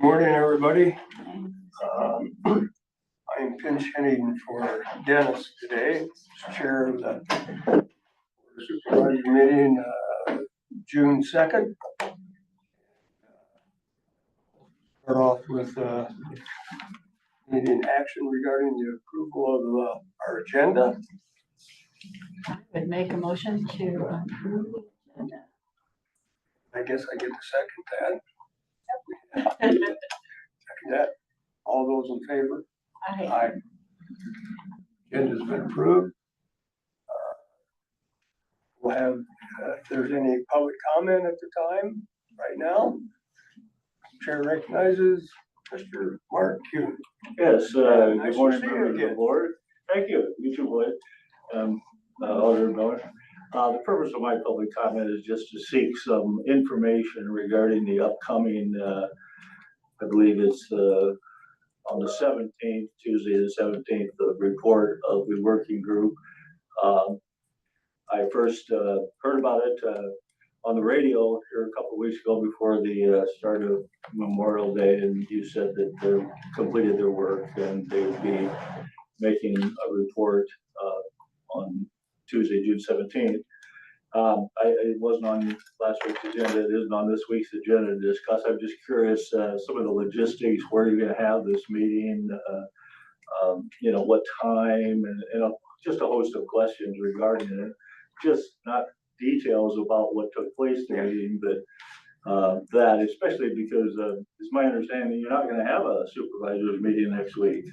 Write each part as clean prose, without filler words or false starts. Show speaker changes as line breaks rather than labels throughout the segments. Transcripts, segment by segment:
Morning, everybody. I'm pinch hitting for Dennis today, chair of the supervisor meeting, June 2nd. Start off with needing action regarding the approval of our agenda.
I would make a motion to approve the agenda.
I guess I get to second that. Second that. All those in favor? Aye. Agenda's been approved. We'll have, if there's any public comment at the time, right now. Chair recognizes Mr. Mark Kuhn.
Yes,
Nice
good morning,
to see you
members of the
again.
board. Thank you. You too, Lloyd. Alder Miller. The purpose of my public comment is just to seek some information regarding the upcoming, I believe it's on the 17th, Tuesday the 17th, the report of the working group. I first heard about it on the radio here a couple of weeks ago before the start of Memorial Day, and you said that they completed their work and they would be making a report on Tuesday, June 17th. It wasn't on last week's agenda. It isn't on this week's agenda to discuss. I'm just curious, some of the logistics, where you're going to have this meeting, what time, and just a host of questions regarding it. Just not details about what took place in the meeting, but that, especially because it's my understanding you're not going to have a supervisors meeting next week.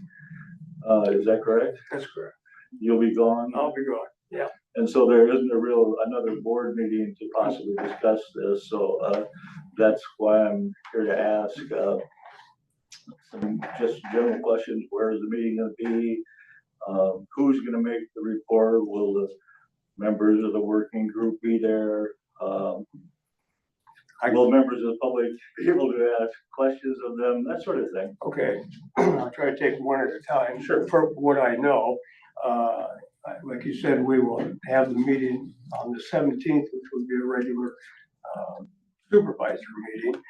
Is that correct?
That's correct.
You'll be gone?
I'll be gone, yeah.
And so there isn't another board meeting to possibly discuss this. So that's why I'm here to ask some just general questions. Where is the meeting going to be? Who's going to make the report? Will the members of the working group be there? Will members of the public be able to ask questions of them? That sort of thing.
Okay, I'll try to take one at a time.
Sure.
For what I know, like you said, we will have the meeting on the 17th, which would be a regular supervisor meeting.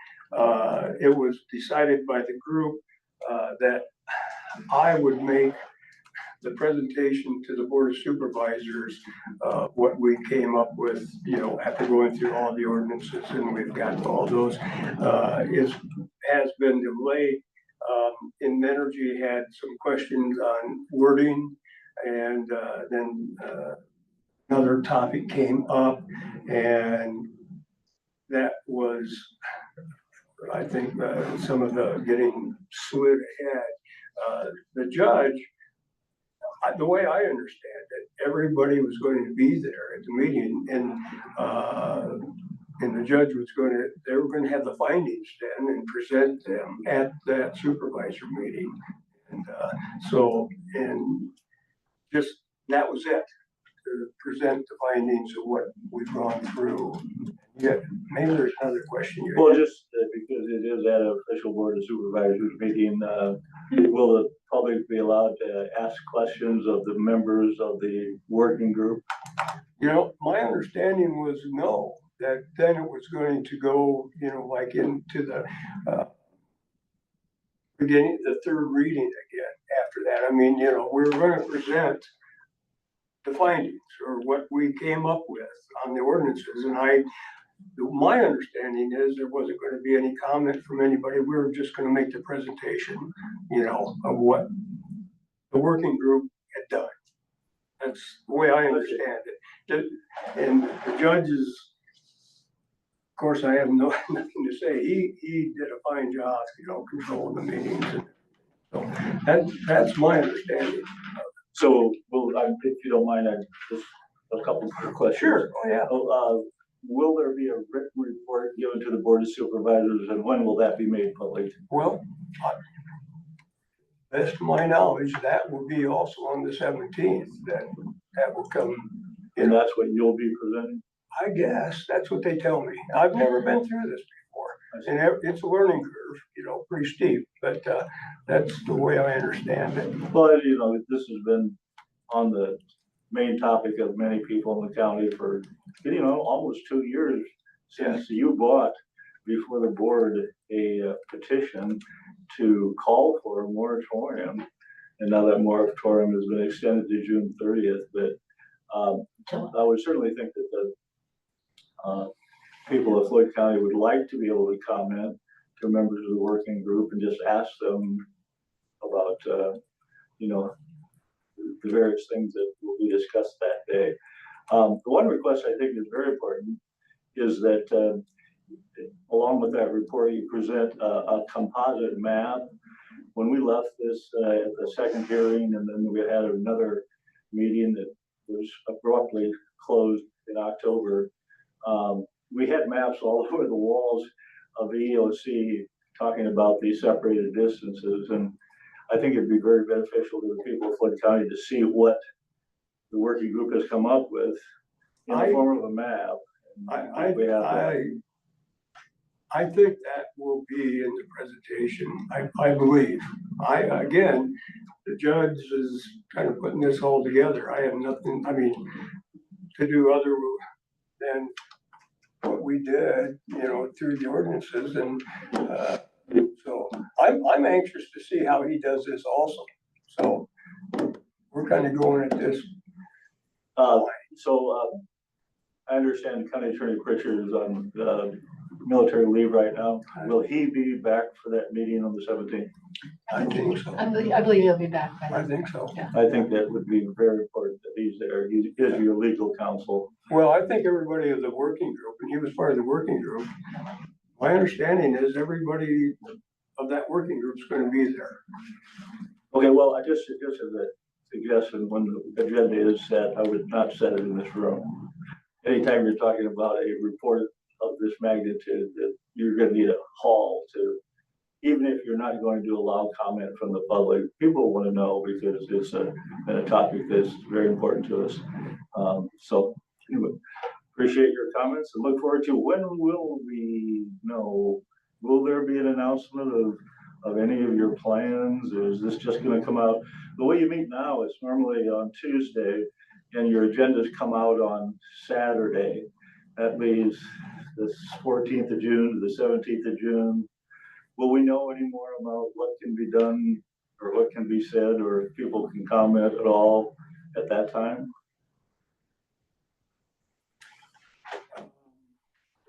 It was decided by the group that I would make the presentation to the Board of Supervisors, what we came up with, after going through all the ordinances, and we've got all those, has been delayed. Mtg had some questions on wording, and then another topic came up, and that was, I think, some of the getting slid ahead. The judge, the way I understand it, everybody was going to be there at the meeting, and the judge was they were going to have the findings then and present them at that supervisor meeting. And just, that was it, to present the findings of what we've gone through. Yeah, maybe there's another question you
Well,
had.
just because it is at an official Board of Supervisors meeting, will the public be allowed to ask questions of the members of the working group?
My understanding was no, that then it was going to go, like into the beginning, the third reading again after that. I mean, we were going to present the findings or what we came up with on the ordinances, and my understanding is there wasn't going to be any comment from anybody. We were just going to make the presentation, of what the working group had done. That's the way I understand it. And the judges, of course, I have nothing to say. He did a fine job, controlling the meetings. So that's my understanding.
So, if you don't mind, just a couple more questions.
Sure. Oh, yeah.
Will there be a written report given to the Board of Supervisors, and when will that be made public?
Well, best of my knowledge, that will be also on the 17th. That will come.
And that's what you'll be presenting?
I guess that's what they tell me. I've never been through this before, and it's a learning curve, pretty steep. But that's the way I understand it.
Well, this has been on the main topic of many people in the county for, almost 2 years since you bought before the board a petition to call for a moratorium. And now that moratorium has been extended to June 30th, but I would certainly think that the people of Floyd County would like to be able to comment to members of the working group and just ask them about, you know, the various things that will be discussed that day. The one request I think is very important is that along with that report, you present a composite map. When we left this at the second hearing, and then we had another meeting that was abruptly closed in October, we had maps all over the walls of the EOC talking about these separated distances. And I think it'd be very beneficial to the people of Floyd County to see what the working group has come up with in the form of a map.
I think that will be in the presentation. I believe. Again, the judge is kind of putting this all together. I have nothing, I mean, to do other than what we did, you know, through the ordinances. And so I'm anxious to see how he does this also. So we're kind of going at this.
I understand County Attorney Pritchard is on military leave right now. Will he be back for that meeting on the 17th?
I think so.
I believe he'll be back by then.
I think so.
Yeah.
I think that would be very important that he's there. He is your legal counsel.
Well, I think everybody of the working group, and he was part of the working group. My understanding is everybody of that working group is going to be there.
Okay, well, I just as a suggestion, when the agenda is set, I would not set it in this room. Anytime you're talking about a report of this magnitude, that you're going to need a hall to, even if you're not going to allow comment from the public, people want to know because it's been a topic that's very important to us. So anyway, appreciate your comments and look forward to when will we know, will there be an announcement of any of your plans? Or is this just going to come out? The way you meet now is normally on Tuesday and your agendas come out on Saturday. That leaves the 14th of June to the 17th of June. Will we know any more about what can be done or what can be said, or if people can comment at all at that time?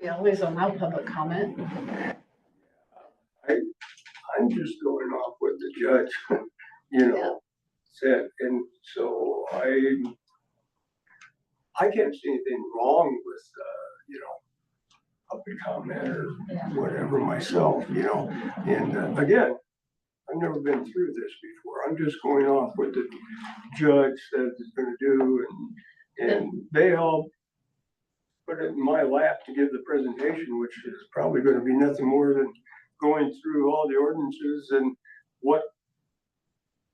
We always allow public comment.
I'm just going off what the judge, you know, said, and so I can't see anything wrong with, you know, public comment or whatever myself, you know. And again, I've never been through this before. I'm just going off what the judge said he's going to do, and they all put it in my lap to give the presentation, which is probably going to be nothing more than going through all the ordinances and what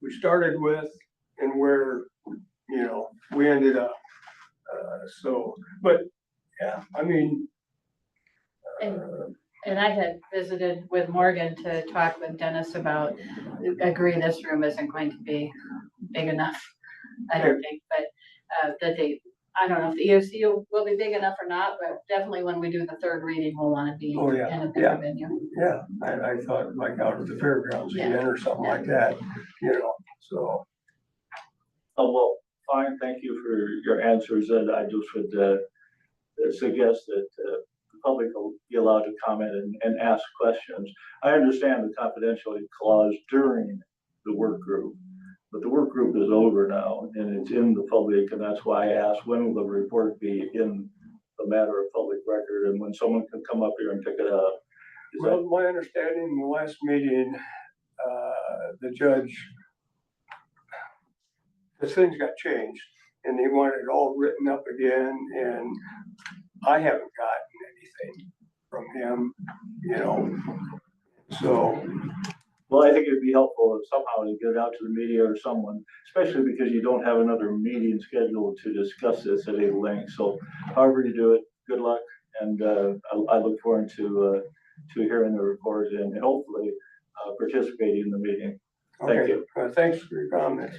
we started with and where, you know, we ended up. But yeah, I mean.
And I had visited with Morgan to talk with Dennis about, agree this room isn't going to be big enough, I don't think, but that I don't know if the EOC will be big enough or not, but definitely when we do the third reading, we'll want to be in a bigger venue.
Yeah, I thought like out at the fairgrounds again or something like that, you know, so.
Oh, well, fine, thank you for your answers, and I just would suggest that the public will be allowed to comment and ask questions. I understand the confidentiality clause during the work group, but the work group is over now and it's in the public, and that's why I asked when will the report be in the matter of public record and when someone can come up here and pick it up.
Well, my understanding in the last meeting, the judge, because things got changed and they wanted it all written up again, and I haven't gotten anything from him, you know, so.
Well, I think it'd be helpful if somehow to get it out to the media or someone, especially because you don't have another meeting scheduled to discuss this at a length. So however you do it, good luck. And I look forward to hearing the report and hopefully participating in the meeting. Thank you.
Thanks for your comments.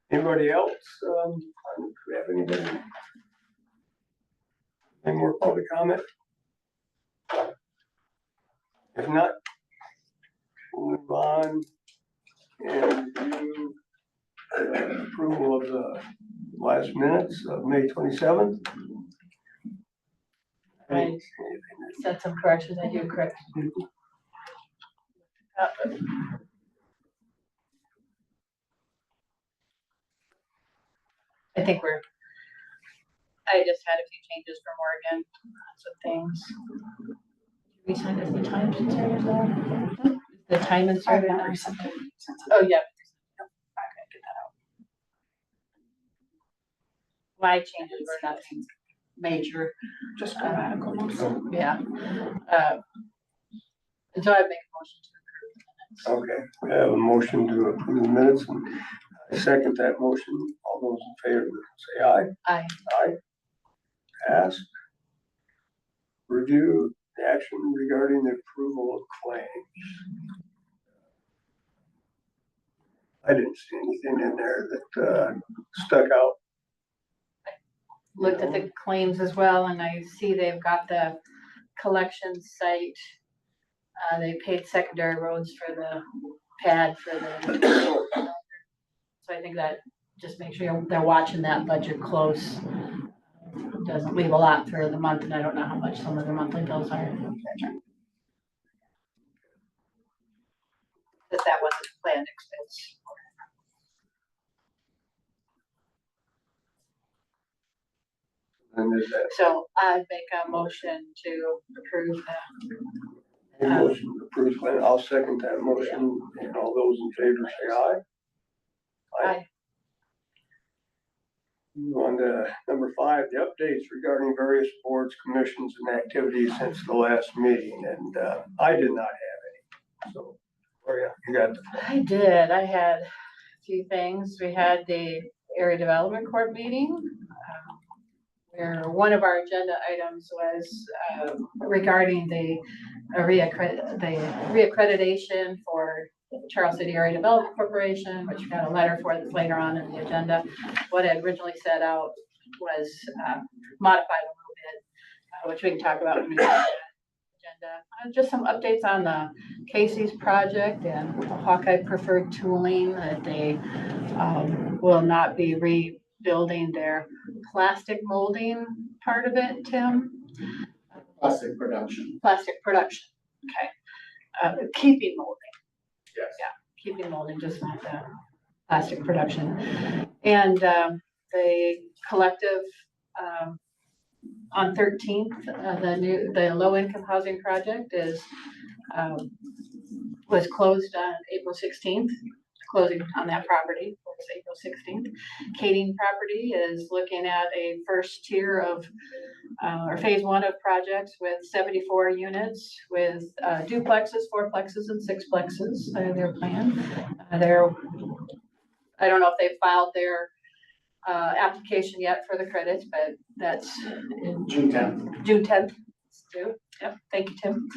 Anybody else? Do we have anybody? Any more public comment? If not, we'll move on and do approval of the last minutes of May 27th.
I said some corrections, I do correct. I think I just had a few changes for Morgan, some things. We signed as the time inserted now? The time inserted now? Oh, yeah. Okay, get that out. My changes were nothing major.
Just grammatical notes.
Yeah. And so I make a motion to approve the minutes.
Okay, we have a motion to approve the minutes, and I second that motion. All those in favor say aye.
Aye.
Aye. Pass. Review the action regarding the approval of claims. I didn't see anything in there that stuck out.
Looked at the claims as well, and I see they've got the collection site. They paid secondary roads for the pad for the. So I think that just make sure they're watching that budget close. Doesn't leave a lot for the month, and I don't know how much some of the monthly bills are. That wasn't a planned expense.
And is that
So I make a motion to approve that.
a motion to approve claim? I'll second that motion, and all those in favor say aye.
Aye.
Move on to number 5, the updates regarding various boards, commissions, and activities since the last meeting, and I did not have any. So, Gloria, you got the floor.
I did. I had a few things. We had the area development court meeting, where one of our agenda items was regarding the reaccreditation for Charles City Area Development Corporation, which we got a letter for that's later on in the agenda. What I originally set out was modified a little bit, which we can talk about in the agenda. Just some updates on the Casey's project and Hawkeye Preferred Tooling, that they will not be rebuilding their plastic molding part of it, Tim?
Plastic production.
Plastic production, okay. Keeping molding.
Yes.
Yeah, keeping molding, just not the plastic production. And the collective on 13th, the low income housing project was closed on April 16th. Closing on that property was April 16th. Kading property is looking at a first tier of or phase 1 of projects with 74 units with duplexes, 4plexes, and 6plexes. Their plan. I don't know if they've filed their application yet for the credits, but that's in
June 10th.
June 10th. Yep, thank you, Tim.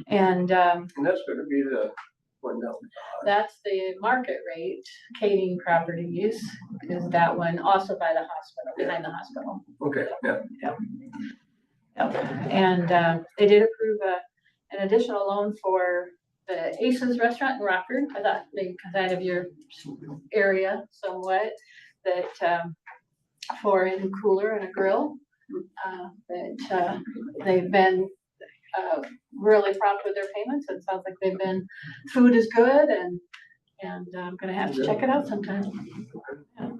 And
And that's gonna be the one down.
that's the market rate. Kading Properties is that one, also by the hospital, behind the hospital.
Okay, yeah.
Yep. And they did approve an additional loan for the Aces Restaurant in Rockford. I thought maybe kind of your area somewhat, that for a new cooler and a grill. That they've been really prompt with their payments. It sounds like food is good, and I'm gonna have to check it out sometime. Yeah.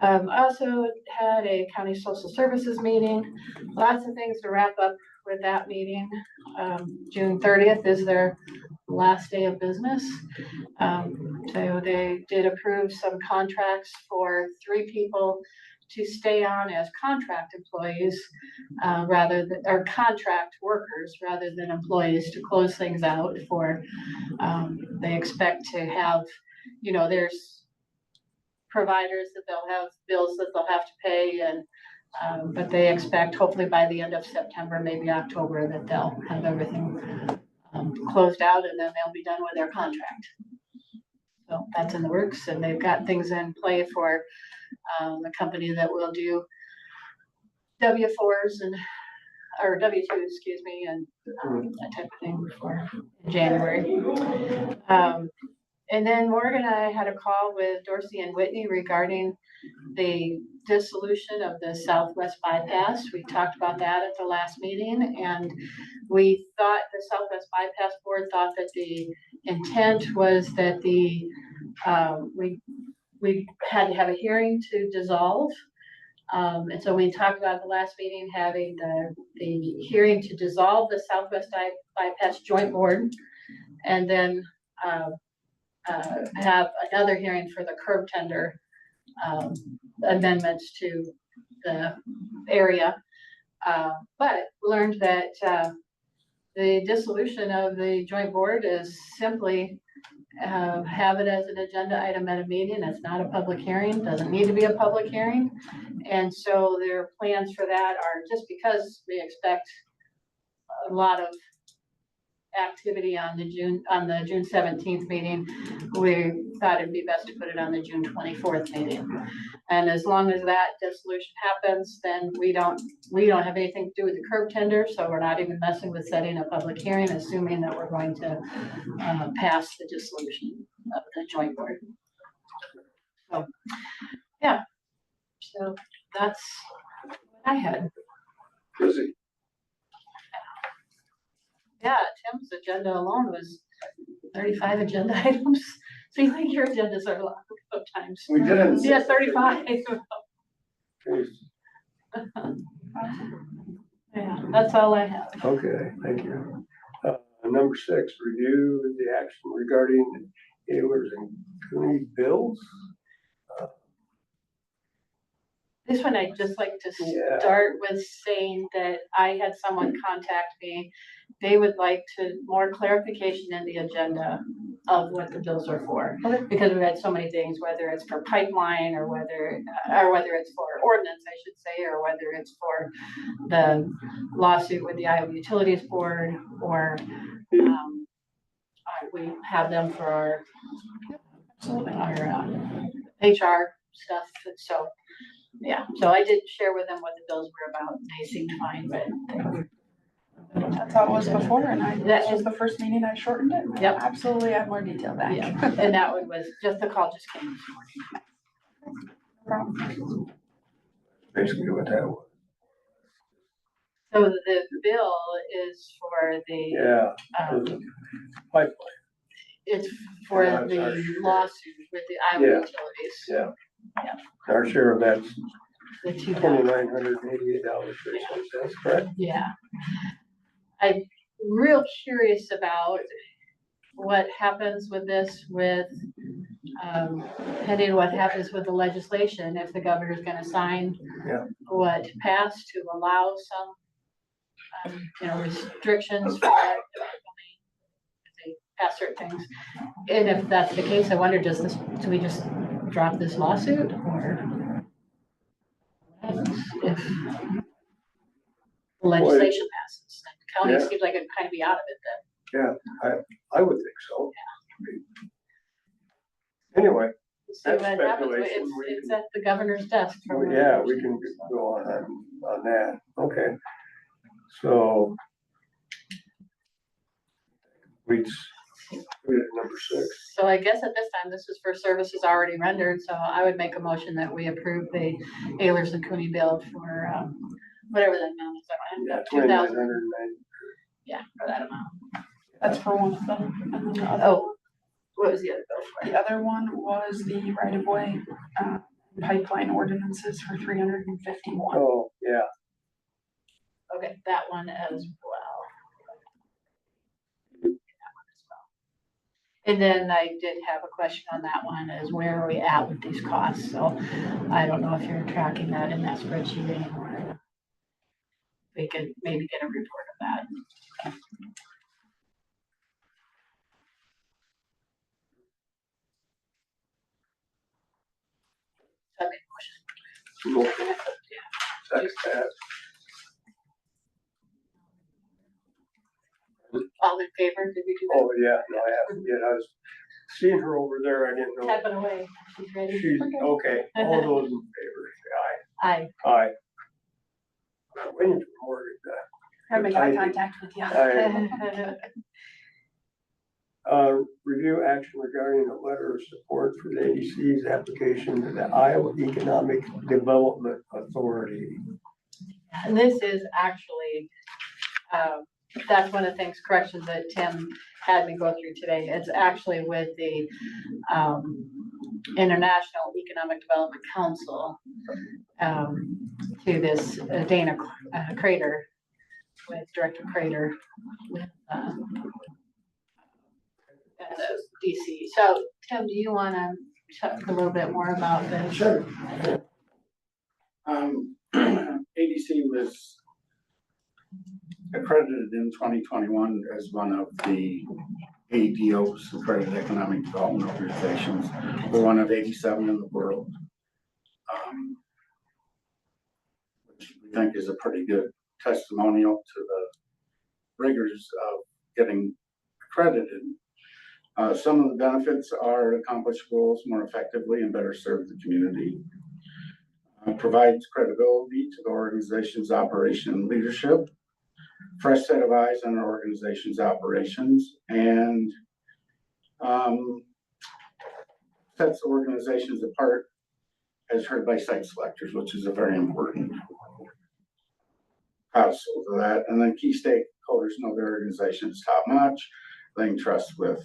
I also had a county social services meeting. Lots of things to wrap up with that meeting. June 30th is their last day of business. So they did approve some contracts for 3 people to stay on as contract employees or contract workers rather than employees, to close things out for, they expect to have, there's providers that they'll have bills that they'll have to pay, and but they expect hopefully by the end of September, maybe October, that they'll have everything closed out, and then they'll be done with their contract. So that's in the works, and they've got things in play for the company that will do W4s and or W-2, excuse me, and that type of thing before January. And then Morgan and I had a call with Dorsey and Whitney regarding the dissolution of the Southwest bypass. We talked about that at the last meeting, and we thought the Southwest bypass board thought that the intent was that we had to have a hearing to dissolve. And so we talked about at the last meeting having the hearing to dissolve the Southwest bypass joint board, and then have another hearing for the curb tender amendments to the area. But learned that the dissolution of the joint board is simply have it as an agenda item at a meeting. It's not a public hearing, doesn't need to be a public hearing. And so their plans for that are, just because we expect a lot of activity on the June 17th meeting, we thought it'd be best to put it on the June 24th meeting. And as long as that dissolution happens, then we don't have anything to do with the curb tender, so we're not even messing with setting a public hearing, assuming that we're going to pass the dissolution of the joint board. So, yeah, so that's what I had.
Busy.
Yeah, Tim's agenda alone was 35 agenda items. So you think your agendas are long sometimes?
We didn't.
Yeah, 35. Yeah, that's all I have.
Okay, thank you. Number 6, review the action regarding Ehlers and Cooney bills.
This one, I'd just like to start with saying that I had someone contact me. They would like more clarification in the agenda of what the bills are for. Okay. Because we've had so many things, whether it's for pipeline or whether it's for ordinance, I should say, or whether it's for the lawsuit with the Iowa Utilities Board, or we have them for our HR stuff. So yeah, so I did share with them what the bills were about. They seemed fine, but
that's how it was before, and that was the first meeting I shortened it.
Yep.
Absolutely add more detail back.
Yeah, and that one was just, the call just came this morning.
Basically what that was.
So the bill is for the
Pipeline.
it's for the lawsuit with the Iowa Utilities.
Yeah.
Yeah.
Our share of that's
The
$2,988.36, correct?
Yeah. I'm real curious about what happens with this, pending what happens with the legislation, if the governor's gonna sign what passed to allow some, restrictions for that, if they pass certain things. And if that's the case, I wonder, do we just drop this lawsuit, or what happens if the legislation passes? The county seems like it'd kind of be out of it then.
Yeah, I would think so. Anyway,
See what happens. It's at the governor's desk.
yeah, we can go on that. Okay. So number 6.
So I guess at this time, this is for services already rendered, so I would make a motion that we approve the Ehlers and Cooney bill for whatever that amount is.
Yeah,
2,990. Yeah, for that amount.
That's for one of them. And then the other,
what was the other bill for?
the other one was the right-of-way pipeline ordinances for 351.
Oh, yeah.
Okay, that one as well. And then I did have a question on that one, is where are we at with these costs? So I don't know if you're tracking that in that spreadsheet anymore. We could maybe get a report of that. So I made a motion.
Second.
All in favor? Did we do that?
Oh, yeah, no, I haven't yet. I was seeing her over there. I didn't know.
Tapping away. She's ready.
She's, okay, all those in favor, say
Aye.
aye. Aye. I'm waiting for Morgan
Try to make eye contact with you.
Review action regarding a letter of support for the ADC's application to the Iowa Economic Development Authority.
And this is actually, that's one of the things, corrections that Tim had me go through today. It's actually with the International Economic Development Council to this Dana Crater, with Director Crater with DC. So Tim, do you want to talk a little bit more about this?
Sure. ADC was accredited in 2021 as one of the ADOs, Accredited Economic Development Organizations. We're one of 87 in the world, which we think is a pretty good testimonial to the rigors of getting accredited. Some of the benefits are accomplish goals more effectively and better serve the community. Provides credibility to the organization's operation and leadership, fresh set of eyes on our organization's operations, and sets organizations apart as heard by site selectors, which is a very important household of that. And then key stakeholders know their organization is top notch, they can trust with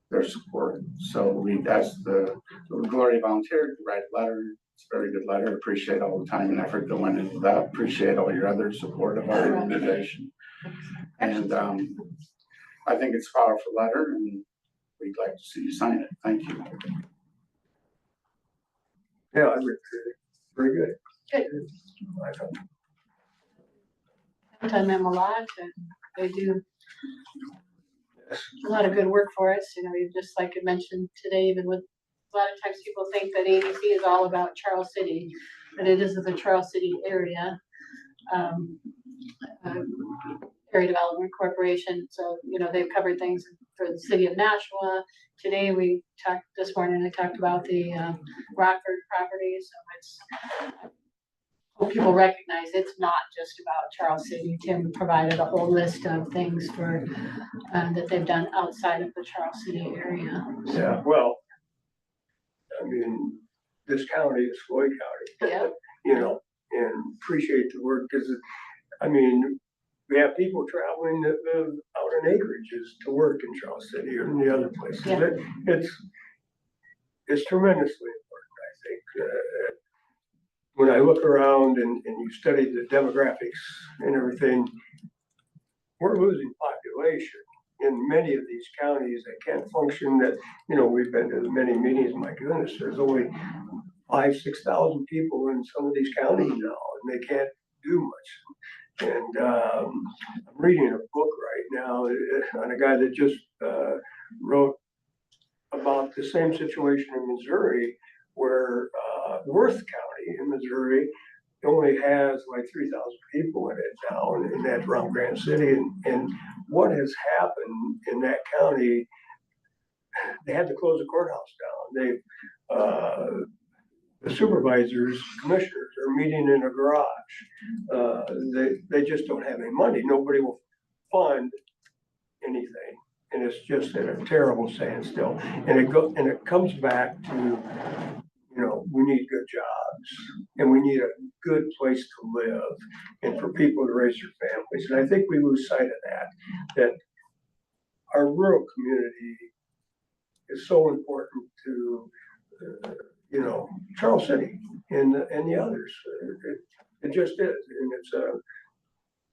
their support. So that's the Gloria volunteered to write a letter. It's a very good letter. Appreciate all the time and effort that went into that. Appreciate all your other support of our organization. And I think it's a powerful letter, and we'd like to see you sign it. Thank you.
Yeah, I would. Very good.
Good. I've done them a lot, and they do a lot of good work for us. You know, just like I mentioned today, even with a lot of times people think that ADC is all about Charles City, but it is the Charles City area. Area Development Corporation. So, you know, they've covered things for the city of Nashua. Today this morning, I talked about the Rockford property. So it's, hope people recognize it's not just about Charles City. Tim provided a whole list of things for that they've done outside of the Charles City area.
Yeah, well, I mean, this county is Floyd County.
Yeah.
You know, and appreciate the work because, I mean, we have people traveling that live out in acreages to work in Charles City or in the other places.
Yeah.
It's tremendously important, I think. When I look around and you study the demographics and everything, we're losing population in many of these counties that can't function. That, you know, we've been to many meetings. My goodness, there's only 5,000-6,000 people in some of these counties now, and they can't do much. And I'm reading a book right now on a guy that just wrote about the same situation in Missouri, where Worth County in Missouri only has like 3,000 people in it now, and that's around Grand City. And what has happened in that county, they had to close the courthouse down. The supervisors, commissioners are meeting in a garage. They just don't have any money. Nobody will fund anything. And it's just at a terrible standstill. And it comes back to, you know, we need good jobs and we need a good place to live and for people to raise their families. And I think we lose sight of that our rural community is so important to, you know, Charles City and the others. It just is. And it's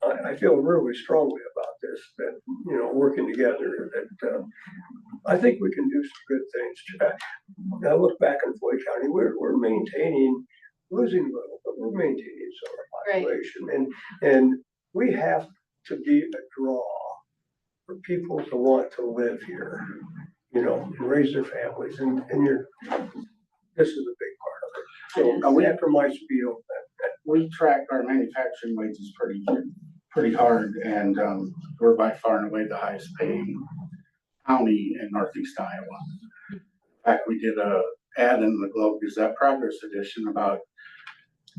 I feel really strongly about this, that, you know, working together, that I think we can do some good things. Now look back in Floyd County, we're losing a little, but we're maintaining some of our population. Right. And we have to be a draw for people to want to live here, you know, and raise their families. And this is a big part of it. So after my spiel,
we track our manufacturing wages pretty hard, and we're by far and away the highest paying county in Northeast Iowa. In fact, we did a ad in the Globe Gazette Progress Edition about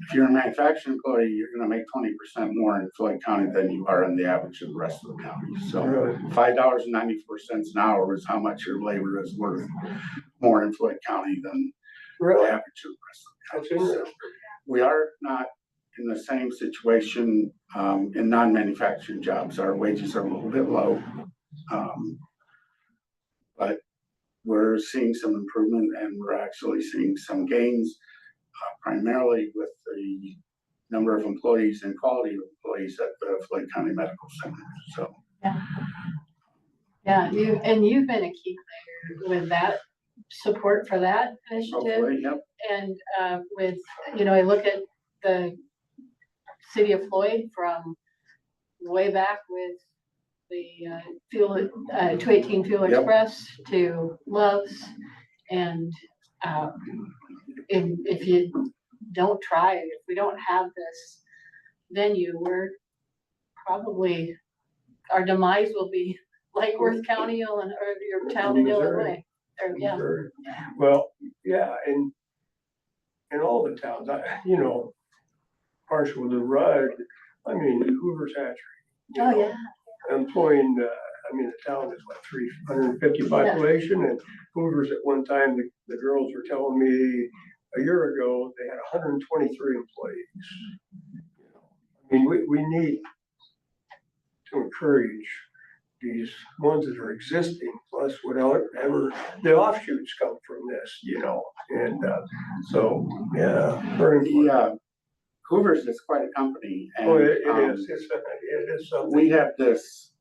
if you're a manufacturing employee, you're gonna make 20% more in Floyd County than you are in the average of the rest of the county. So
Really?
$5.94 an hour is how much your labor is worth more in Floyd County than the
Really?
average of the rest of
That's
the county. So
interesting.
we are not in the same situation in non-manufacturing jobs. Our wages are a little bit low. But we're seeing some improvement and we're actually seeing some gains, primarily with the number of employees and quality of employees at the Floyd County Medical Center. So,
Yeah, you've been a key player with that support for that initiative.
hopefully, yep.
And with, I look at the city of Floyd from way back with the fuel, 218 Fuel
Yep.
Express to Love's. And if you don't try, if we don't have this venue, we're probably, our demise will be like Worth County or your town in Illinois. Or, yeah.
Missouri. Well, yeah, and in all the towns, partial to Rudd, Hoover's Hatchery.
Oh, yeah.
Employing, the town is what, 350 population, and Hoover's at one time, the girls were telling me a year ago, they had 123 employees. We need to encourage these ones that are existing, plus whatever the offshoots come from this, and so, yeah, very important.
Hoover's is quite a company. And,
Oh, it is. It is something.
we had this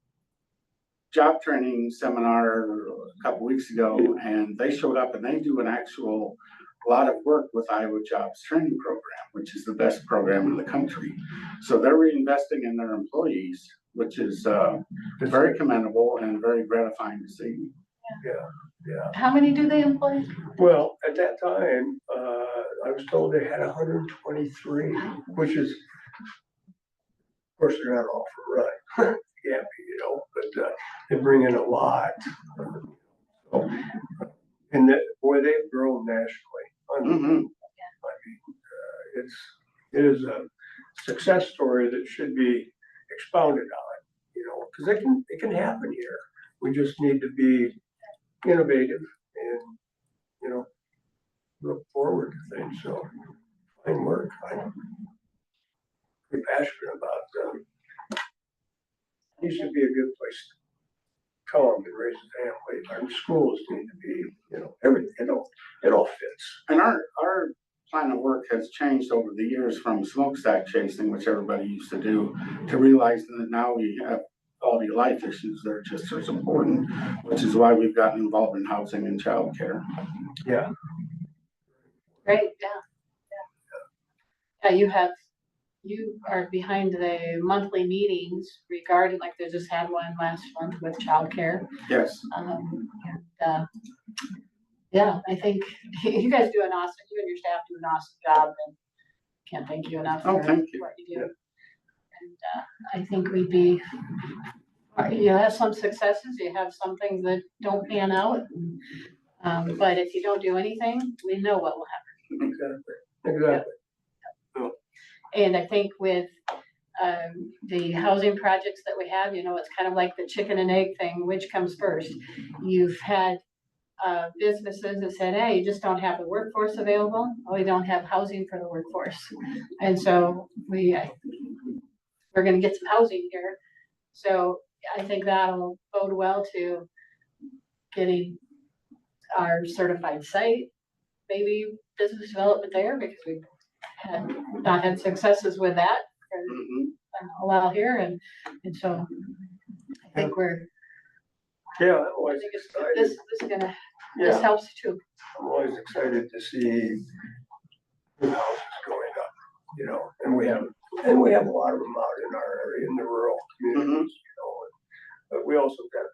job training seminar a couple weeks ago, and they showed up and they do a lot of work with Iowa Jobs Training Program, which is the best program in the country. So they're reinvesting in their employees, which is very commendable and very gratifying to see.
Yeah.
How many do they employ?
Well, at that time, I was told they had 123, which is, of course, they're not all for Rudd. Yeah, but they bring in a lot. So, and they've grown nationally.
Mhm.
It is a success story that should be expounded on, because it can happen here. We just need to be innovative and, look forward to things. So, fine work. I'm pretty passionate about needs to be a good place to come and raise a family. Our schools need to be, everything, it all fits.
And our plan of work has changed over the years from smokestack chasing, which everybody used to do, to realizing that now we have quality of life issues that are just as important, which is why we've gotten involved in housing and childcare.
Yeah.
Great, yeah. You are behind the monthly meetings regarding, like they just had one last month with childcare.
Yes.
Yeah, I think you guys do you and your staff do an awesome job, and can't thank you enough for
Thank you.
what you do. And I think you have some successes, you have some things that don't pan out. But if you don't do anything, we know what will happen.
Exactly.
And I think with the housing projects that we have, it's kind of like the chicken and egg thing, which comes first. You've had businesses that said, hey, you just don't have the workforce available. We don't have housing for the workforce. And so we're going to get some housing here. So I think that'll bode well to getting our certified site, maybe business development there, because we've not had successes with that for a while here. And so I think
Yeah, I'm always excited.
this helps too.
I'm always excited to see new houses going up, and we have a lot of them out in our area, in the rural communities, but we also got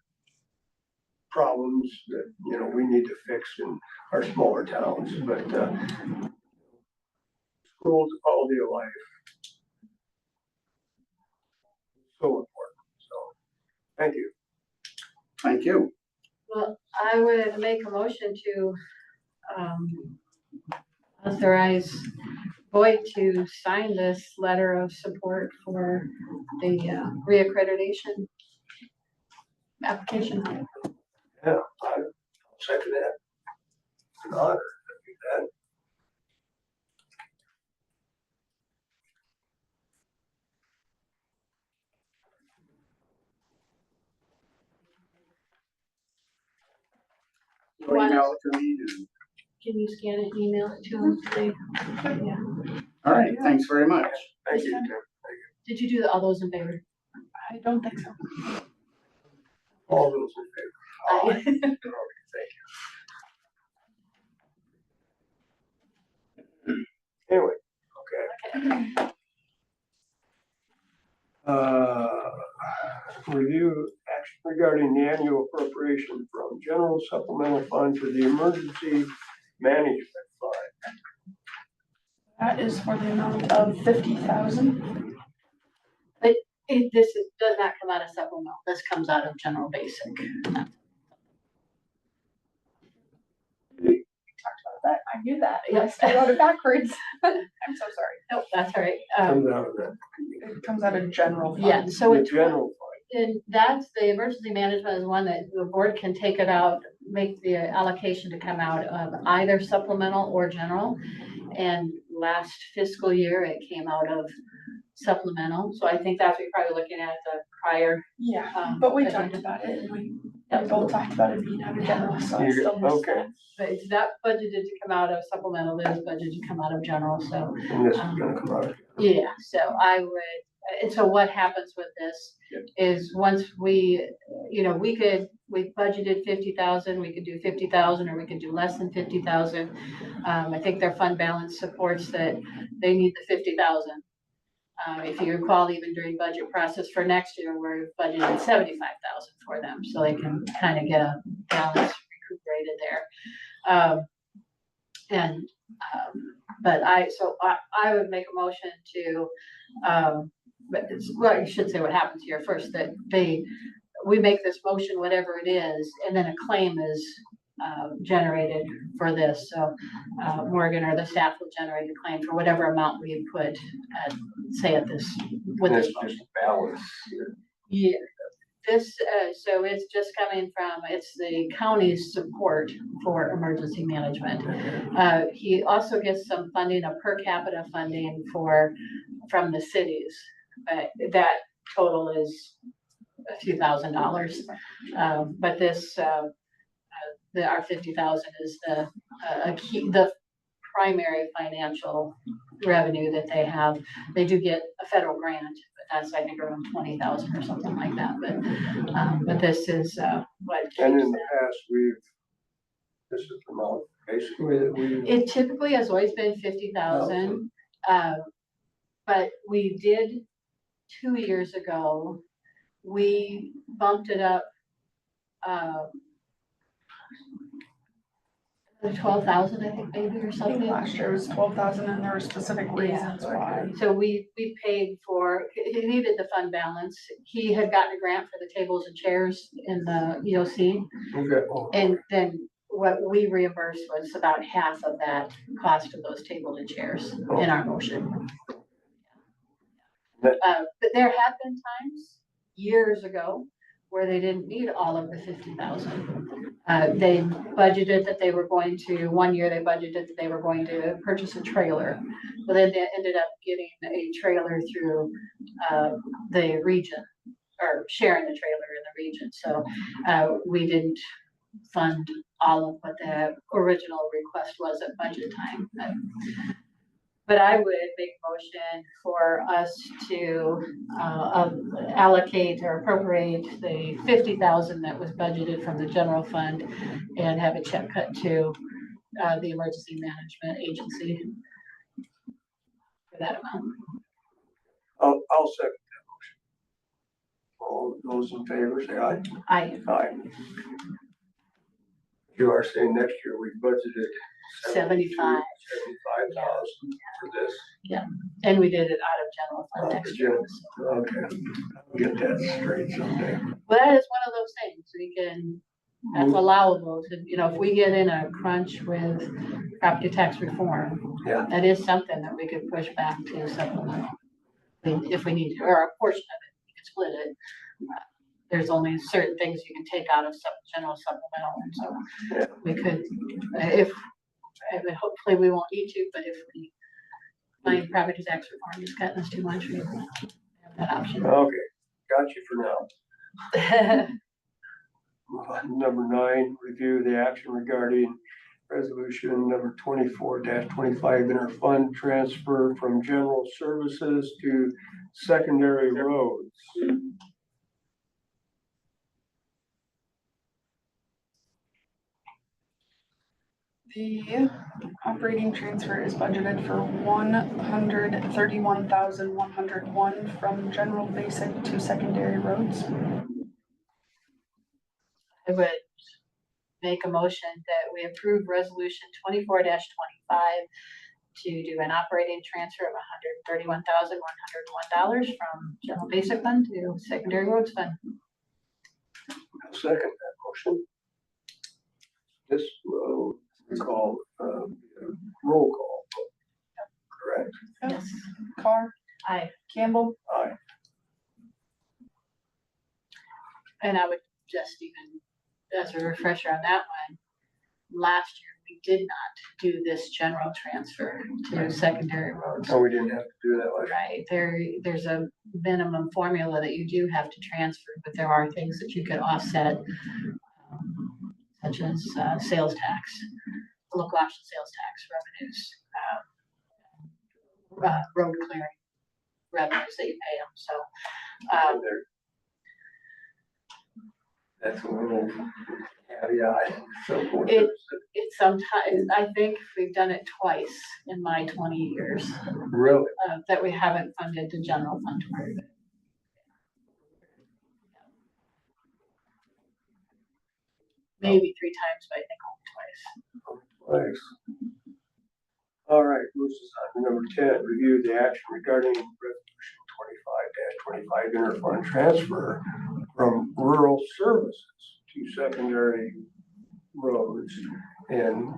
problems that, we need to fix in our smaller towns, but schools, quality of life, so important. So, thank you.
Thank you.
Well, I would make a motion to authorize Floyd to sign this letter of support for the reaccreditation application.
Yeah, I'll second that. It's an honor to do that.
You'll email it to me and,
Can you scan it and email it to him today? Yeah.
all right, thanks very much.
Thank you, Tim.
Did you do all those in favor?
I don't think so.
All those in favor?
Aye.
Thank you. Anyway, okay. Review action regarding the annual appropriation from general supplemental fund to the emergency management fund.
That is for the amount of 50,000.
Does not come out of supplemental. This comes out of general basic.
That I knew that. Yes, I wrote it backwards. I'm so sorry.
Nope, that's all right.
Comes out of that.
It comes out of general fund.
Yeah, so
The
it's,
general
and that's the emergency management is one that the board can take it out, make the allocation to come out of either supplemental or general. And last fiscal year, it came out of supplemental. So I think that's what you're probably looking at the prior.
Yeah, but we
agenda.
talked about it and we
Yep.
both talked about it being out of general, so I
fund.
still missed
Okay,
that.
But it's not budgeted to come out of supplemental, it is budgeted to come out of general, so.
and this is gonna come out of.
Yeah, so I would, and so what happens with this is once we, we budgeted 50,000, we could do 50,000, or we could do less than 50,000. I think their fund balance supports that they need the 50,000. If you recall, even during budget process for next year, we're budgeted 75,000 for them, so they can kind of get a balance recuperated there. But I would make a motion to, well, you should say what happens here first, that we make this motion, whatever it is, and then a claim is generated for this. So Morgan or the staff will generate a claim for whatever amount we put at, say at this, with
And
this
it's
motion.
just balance.
Yeah, this, so it's just coming from, it's the county's support for emergency management. He also gets some funding, a per capita funding from the cities. That total is a few $1,000s. But this, our 50,000 is the primary financial revenue that they have. They do get a federal grant, but that's, I think, around 20,000 or something like that. But this is what.
And in the past, this is the amount basically that we.
It typically has always been 50,000. But we did 2 years ago, we bumped it up. 12,000, I think, maybe, or
I think
something.
last year was 12,000 and there were specific reasons why.
So we paid for, he needed the fund balance. He had gotten a grant for the tables and chairs in the EOC.
Okay.
And then what we reimbursed was about half of that cost of those tables and chairs in our motion. But there have been times, years ago, where they didn't need all of the 50,000. They budgeted that they were going to, one year they budgeted that they were going to purchase a trailer. But then they ended up getting a trailer through the region, or sharing the trailer in the region. So we didn't fund all of what the original request was at budget time. But I would make a motion for us to allocate or appropriate the 50,000 that was budgeted from the general fund and have a check cut to the emergency management agency for that amount.
I'll second that motion. All those in favor say aye.
Aye.
Aye. You are saying next year we budgeted
75,000
for this.
And we did it out of general fund next year.
Okay, I'll get that straight someday.
Well, that is one of those things. that's allowable to, if we get in a crunch with property tax reform.
Yeah.
That is something that we could push back to supplemental. If we need to, or a portion of it, we could split it. There's only certain things you can take out of general supplemental, and so we could, hopefully we won't need to, but if we find property tax reform is cutting us too much, we have that option.
Okay, got you for now. Number 9, review the action regarding resolution number 24-25 interfund transfer from general services to secondary roads.
The operating transfer is budgeted for 131,101 from general basic to secondary roads.
I would make a motion that we approve resolution 24-25 to do an operating transfer of $131,101 from general basic fund to secondary roads fund.
I'll second that motion. This will call roll call. Correct.
Yes.
Carr,
Aye.
Campbell,
Aye.
And I would just even, as a refresher on that one, last year we did not do this general transfer to secondary roads.
Oh, we didn't have to do that last
Right, there's a minimum formula that you do have to transfer, but there are things that you could offset, such as sales tax, local option sales tax revenues, road clearing revenues that you pay them. So
That's a little caveat. So
it's sometimes, I think we've done it twice in my 20 years
really,
that we haven't funded the general fund part of it. Maybe 3 times, but I think only twice.
twice. All right, moves us on to number 10, review the action regarding resolution 25-25 interfund transfer from rural services to secondary roads. And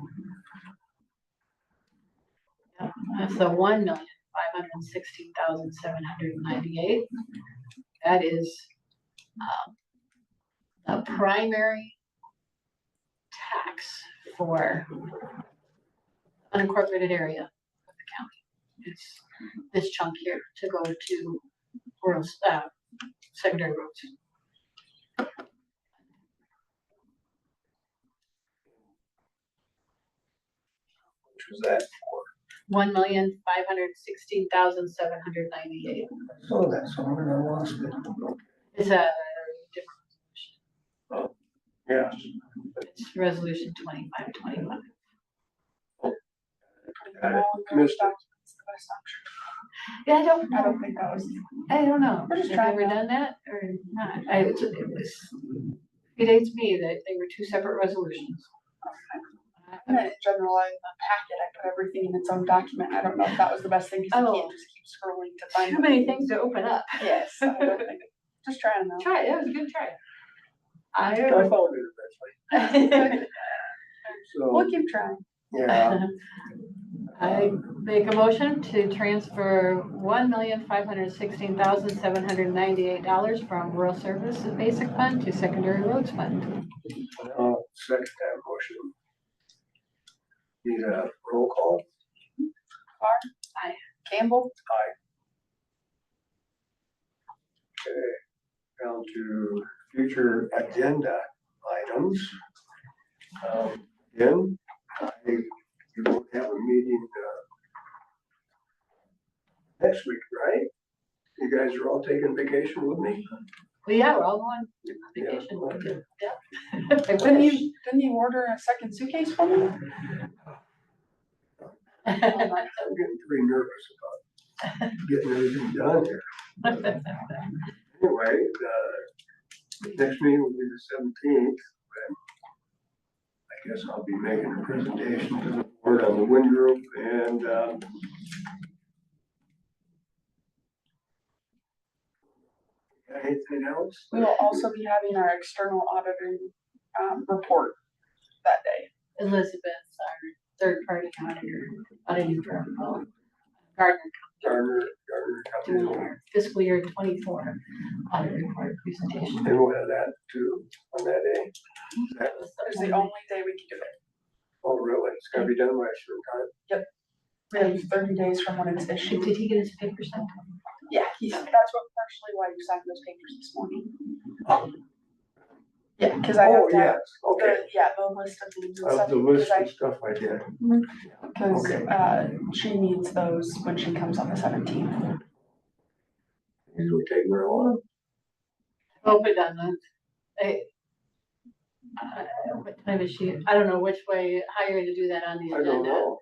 That's the 1,516,798. That is the primary tax for unincorporated area of the county. It's this chunk here to go to rural, secondary roads.
which was that for?
1,516,798.
So that's somewhere I lost it.
It's a
Yes.
it's resolution 2525.
Got it. Missed it.
Yeah, I
I
don't
don't think that was.
I don't know.
We're just
Have you ever
trying
done that or not? It dates me that they were 2 separate resolutions.
In general, in the packet, I put everything in its own document. I don't know if that was the best thing, because you can't just keep scrolling to find.
Too many things to open up.
Yes, I don't think, just trying though.
Try it. That was a good try.
I found it eventually. So,
We'll keep trying.
yeah,
I make a motion to transfer $1,516,798 from rural services basic fund to secondary roads fund.
I'll second that motion. Need a roll call?
Carr.
Aye.
Campbell.
Okay, down to future agenda items. Again, we won't have a meeting next week, right? You guys are all taking vacation with me?
Well, yeah, we're all going on vacation.
Yeah, okay.
Yeah.
Didn't you order a second suitcase for me?
I'm getting pretty nervous about getting everything done here. Anyway, next meeting will be the 17th. I guess I'll be making a presentation to the board on the wind group and anything else?
We will also be having our external auditor report that day.
Elizabeth, our third-party auditing firm, Gardner,
Gardner
doing
Company.
our fiscal year 24 audit report presentation.
And we'll have that too on that day. That-
It's the only day we can do it.
Oh, really? It's gonna be done by a certain time?
We have 30 days from when it's issued.
Did he get his papers sent?
Yeah, that's what partially why you signed those papers this morning. Yeah, because I
Oh,
have to have
yes, okay.
the list of names and
Of
stuff.
the list
because
of stuff I did.
Because she needs those when she comes on the 17th.
Usually take her long.
Hope it doesn't. What time is she? I don't know which way, how you're gonna do that on the
I don't
agenda.
know.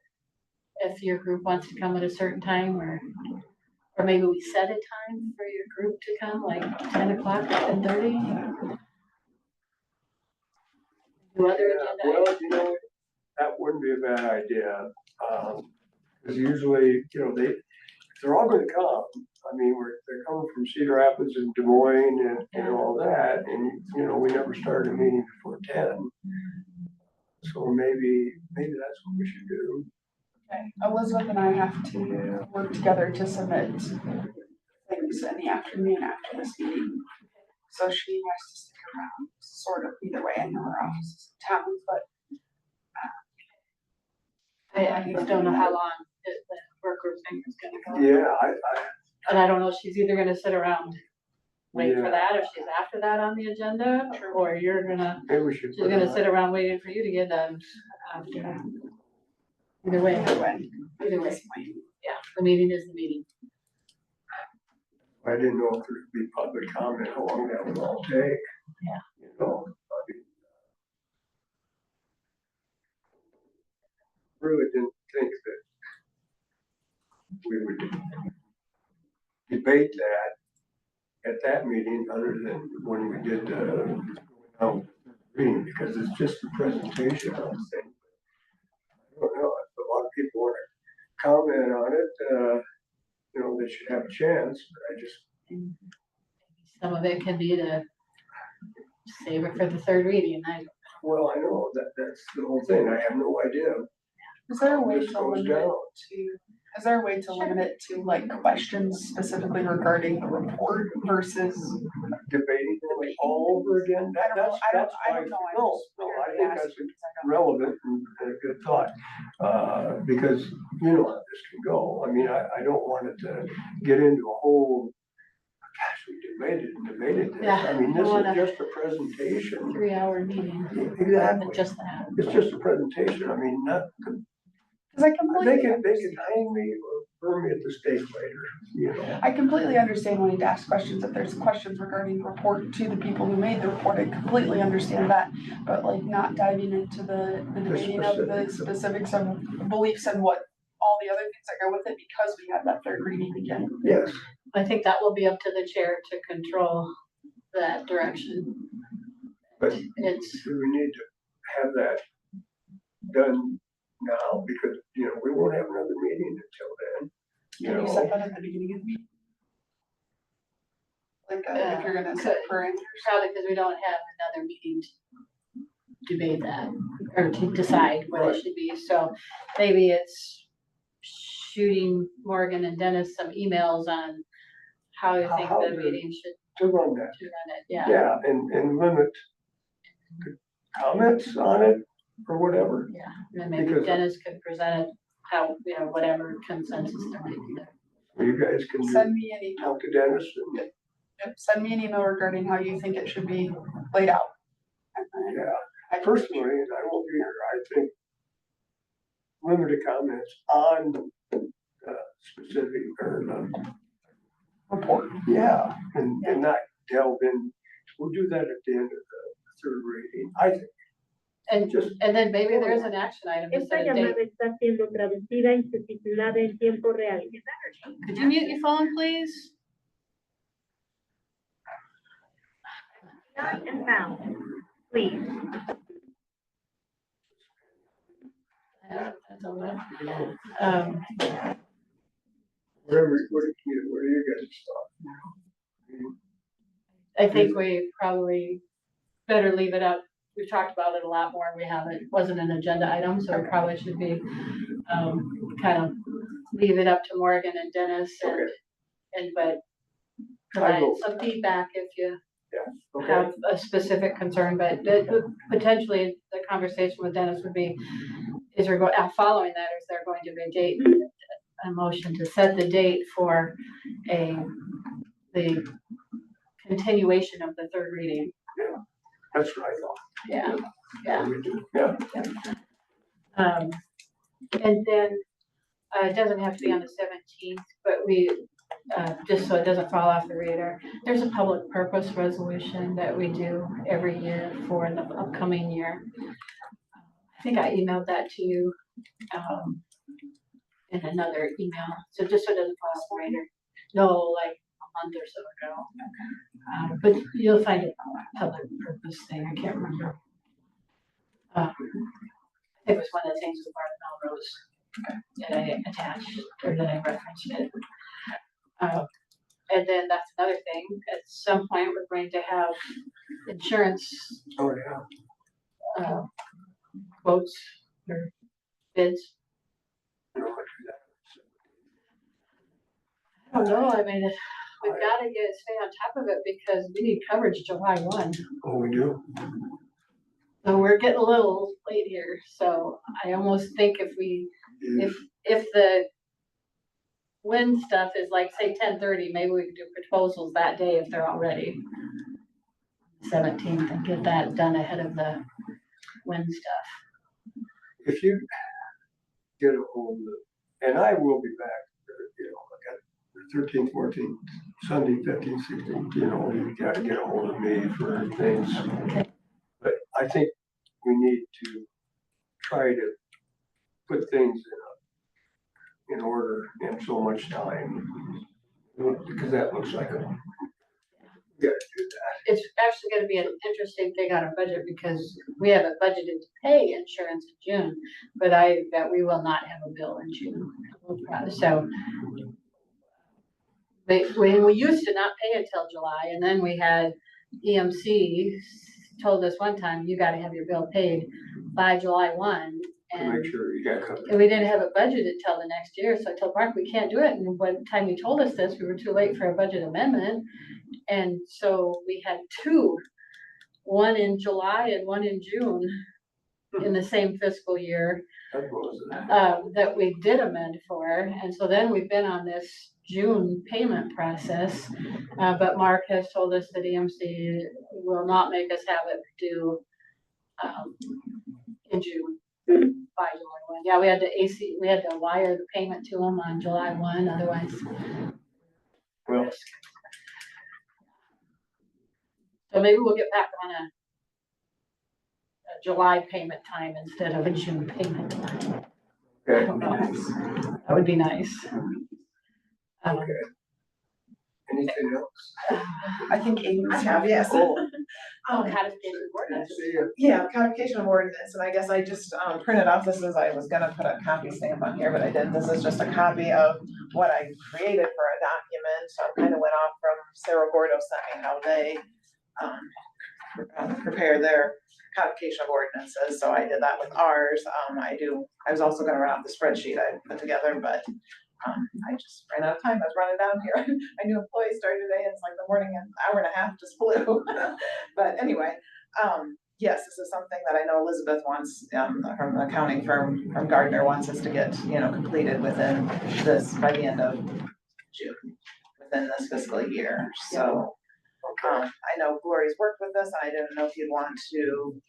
If your group wants to come at a certain time or maybe we set a time for your group to come, like 10 o'clock, 10:30. Do other
Yeah,
agenda
well,
items.
you know, that wouldn't be a bad idea. Cause usually, you know, they're all gonna come. I mean, they're coming from Cedar Rapids and Des Moines and all that, and, you know, we never started a meeting before 10. So maybe that's what we should do.
Okay, Elizabeth and I have to work together to submit things in the afternoon after this meeting. So she has to stick around, sort of, either way. I know her office is in town, but
I just don't know how long the work group thing is gonna go.
Yeah,
And I don't know if she's either gonna sit around, wait for
Yeah.
that, if she's after that on the agenda, or
maybe we should.
she's
put
gonna
it
sit around waiting for you to get done after that. Either way,
either way.
yeah, the meeting is the meeting.
I didn't know if there'd be public comment, how long that would all take.
Yeah.
You know, I mean, really didn't think that we would debate that at that meeting, other than when we did reading, because it's just a presentation on the thing. I don't know, if a lot of people want to comment on it, you know, they should have a chance, but I just,
Some of it could be to save it for the third reading.
well, I know that's the whole thing, I have no idea.
Is there a way
This
to
goes
limit it
down.
to, is there a way to limit it to like questions specifically regarding the report versus?
Debating it all over again,
I don't know,
that's
I
my,
don't know. I'm
no,
just
no, I
weirdly
think
asking
that's
because I don't-
relevant and a good thought. Because you know how this can go, I mean, I don't want it to get into a whole, gosh, we debated this,
Yeah,
I mean,
I
this
wanna-
is just a presentation.
3-hour meeting.
Exactly,
Just that.
it's just a presentation, I mean, not,
Cause I
they
completely,
can hang me or burn me at the stake later, you know.
I completely understand wanting to ask questions. If there's questions regarding the report to the people who made the report, I completely understand that. But like not diving into the debating of the specifics of beliefs and what all the other things that go with it because we have that third reading again.
Yes,
I think that will be up to the chair to control that direction.
but
It's,
do we need to have that done now, because, you know, we won't have another meeting until then, you
Can you
know.
set that at the beginning of the meeting? Like, if you're gonna set parameters.
probably because we don't have another meeting to debate that or to decide what it should be. So maybe it's shooting Morgan and Dennis some emails on how you think
How
the
to-
meeting should
To run that,
run it. Yeah.
yeah, and limit comments on it or whatever.
Yeah. And then maybe
Because-
Dennis could present it how, you know, whatever consensus there might be there.
You guys can
Send me an email.
talk to Dennis and,
Send me an email regarding how you think it should be laid out. And then
yeah,
I can-
personally, and I won't be here, I think limited comments on specific or
report.
yeah, and not delve in. We'll do that at the end of the third reading, I think.
And
Just,
then maybe there's an action item to
Esta
set a date.
llamada está siendo traducida y subtitulada en tiempo real.
Could you mute your phone, please?
Start and found, please.
That's all right.
you know,
Um,
what do you guys thought?
I think we probably better leave it up we've talked about it a lot more, and we haven't, wasn't an agenda item, so it probably should be, kind of leave it up to Morgan and Dennis but provide
go.
some feedback if you
Okay,
have a specific concern, but potentially the conversation with Dennis would be, following that, is there going to be a date, a motion to set the date for the continuation of the third reading?
that's what I thought.
Yeah, yeah.
We do, yeah.
And then, it doesn't have to be on the 17th, but we, just so it doesn't fall off the radar, there's a public purpose resolution that we do every year for the upcoming year. I think I emailed that to you, in another email, so just so it doesn't fall off the radar. No, like a month or so ago. But you'll find a public purpose thing, I can't remember. It was one of the things with Martin Melrose that I attached, or that I referenced it. And then that's another thing, at some point, we're going to have insurance,
Oh, yeah.
quotes or bids. I don't know, I mean, we've gotta stay on top of it because we need coverage July 1.
Oh, we do?
So we're getting a little late here, so I almost think if the wind stuff is like, say, 10:30, maybe we could do proposals that day if they're all ready. 17th, and get that done ahead of the wind stuff.
If you get a hold of it, and I will be back, I got the 13th, 14th, Sunday, 15th, 16th, you gotta get a hold of me for things. But I think we need to try to put things in order in so much time, because that looks like we gotta do that.
It's actually gonna be an interesting thing on our budget, because we have it budgeted to pay insurance in June, but I bet we will not have a bill in June. So when we used to not pay until July, and then we had EMC told us one time, you gotta have your bill paid by July 1.
To make sure you got covered.
And we didn't have it budgeted till the next year, so I told Mark, we can't do it, and by the time he told us this, we were too late for a budget amendment. And so we had two, one in July and one in June in the same fiscal year, that we did amend for, and so then we've been on this June payment process, but Mark has told us that EMC will not make us have it due in June, by July 1. Yeah, we had to wire the payment to them on July 1, otherwise.
Well,
so maybe we'll get back on a July payment time instead of a June payment time.
okay.
That would be nice.
Okay. Anything else?
I think Amy's have, yes.
Codification ordinance.
See ya.
Yeah, codification of ordinance, and I guess I just printed off, this is, I was gonna put a copy stamp on here, but I didn't. This is just a copy of what I created for a document. So I kind of went off from Cerro Gordo sent me how they prepare their codification of ordinances, so I did that with ours. I was also gonna run off the spreadsheet I put together, but I just ran out of time. I was running down here. I knew employees started today, and it's like the morning, an hour and a half just flew. But anyway, yes, this is something that I know Elizabeth wants, from the accounting firm, from Gardner, wants us to get, completed within this, by the end of June, within this fiscal year. So, I know Glory's worked with this, and I didn't know if you'd want to,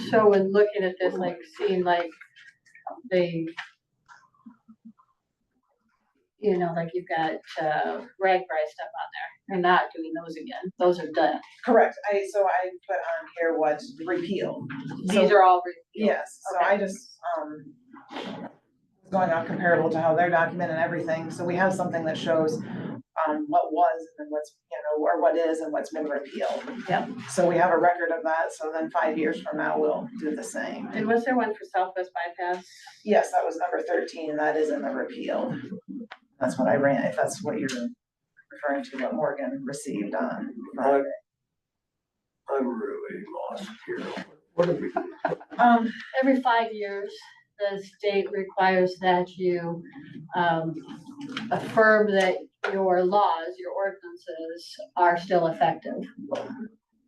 So when looking at this, like seeing like the, like you've got rag price stuff on there. You're not doing those again. Those are done.
correct. So I put on here what's repealed.
These are all repealed.
Yes, so
Okay.
I just, going on comparable to how they're documenting everything, so we have something that shows, what was and what's, or what is and what's been repealed.
Yep.
So we have a record of that, so then 5 years from now, we'll do the same.
And was there one for Southwest Bypass?
Yes, that was number 13, that is in the repeal. That's what I ran, if that's what you're referring to, what Morgan received on Friday.
I'm really lost here. What are we?
Every 5 years, the state requires that you affirm that your laws, your ordinances are still effective.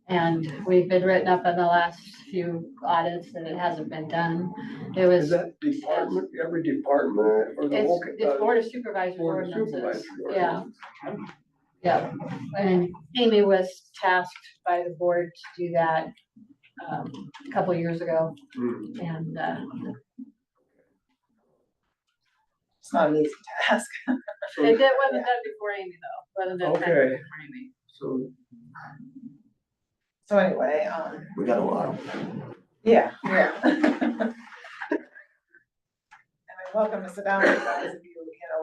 And we've been written up in the last few audits that it hasn't been done. It
Is
was,
that department, every department or the whole?
it's Board of Supervisors
Board of
ordinances.
Supervisors
Yeah,
ordinance?
yeah. And Amy was tasked by the board to do that a couple years ago.
Hmm.
And
It's not an easy task.
So-
it wasn't done before Amy though. Wasn't done
Okay.
before Amy.
So
So anyway,
we got a lot.
yeah. And I'm welcome to sit down with you guys if you,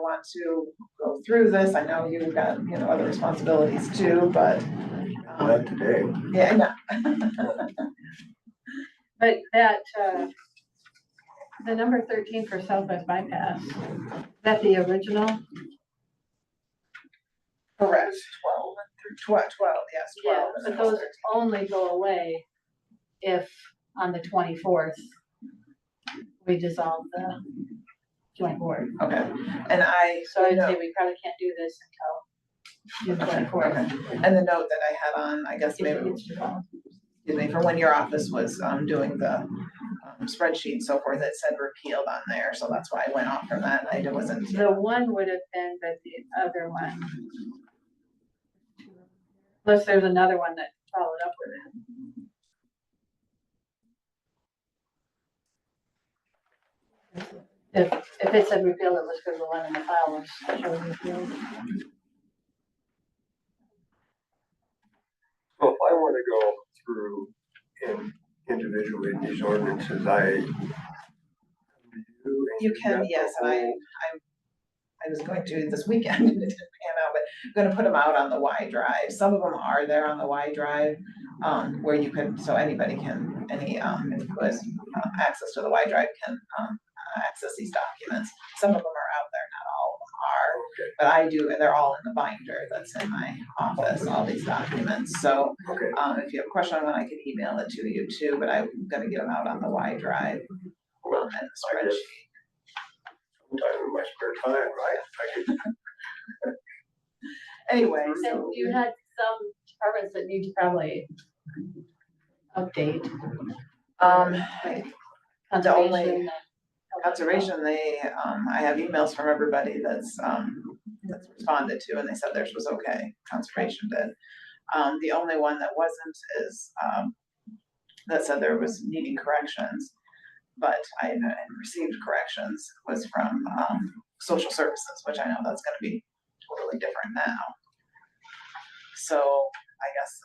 want to go through this. I know you've got, other responsibilities too, but,
Not today.
yeah, no.
But that, the number 13 for Southwest bypass, is that the original?
Correct, 12, yes, 12.
Yeah, but those only go away if on the 24th, we dissolve the joint board.
Okay, and
So I'd
know-
say we probably can't do this until June 24th.
Okay, and the note that I had on, I guess
If it
maybe,
gets dissolved.
excuse me, for when your office was doing the spreadsheet and so forth, it said repealed on there, so that's why I went off from that, I wasn't.
The one would have been, but the other one. Plus there's another one that followed up with it. If it said repealed, it was because the one in the file was showing repealed.
So if I want to go through and individually these ordinances,
You can, yes, and I was going to this weekend, it didn't pan out, but I'm gonna put them out on the Y drive. Some of them are there on the Y drive, where you can, so anybody can, who has access to the Y drive can, access these documents. Some of them are out there, not all of them are,
Okay.
but I do, and they're all in the binder that's in my office, all these documents. So,
Okay.
if you have a question on one, I can email it to you too, but I'm gonna get them out on the Y drive. And the spreadsheet.
Sometime in my spare time, right? I could.
Anyway,
And
so.
you had some departments that need to probably update.
The only
Conservation.
conservation, I have emails from everybody that's responded to, and they said theirs was okay, conservation did. The only one that wasn't is, that said there was needing corrections, but I hadn't received corrections, was from, social services, which I know that's gonna be totally different now. So I guess,